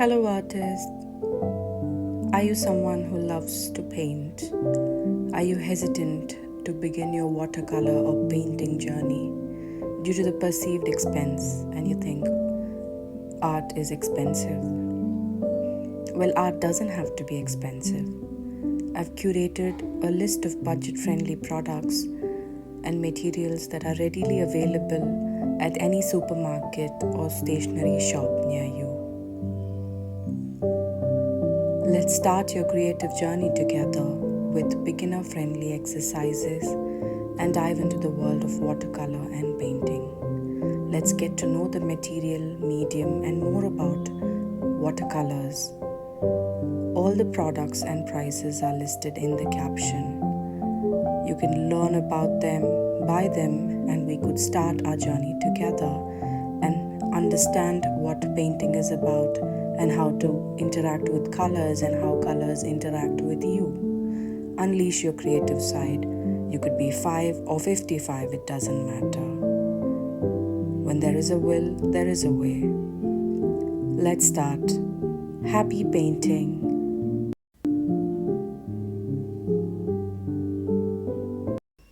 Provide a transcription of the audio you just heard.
Hello, artist. Are you someone who loves to paint? Are you hesitant to begin your watercolor or painting journey due to the perceived expense and you think art is expensive? Well, art doesn't have to be expensive. I've curated a list of budget-friendly products and materials that are readily available at any supermarket or stationery shop near you. Let's start your creative journey together with beginner-friendly exercises and dive into the world of watercolor and painting. Let's get to know the material, medium, and more about watercolors. All the products and prices are listed in the caption. You can learn about them, buy them, and we could start our journey together and understand what painting is about and how to interact with colors and how colors interact with you. Unleash your creative side. You could be 5 or 55, it doesn't matter. When there is a will, there is a way. Let's start. Happy painting.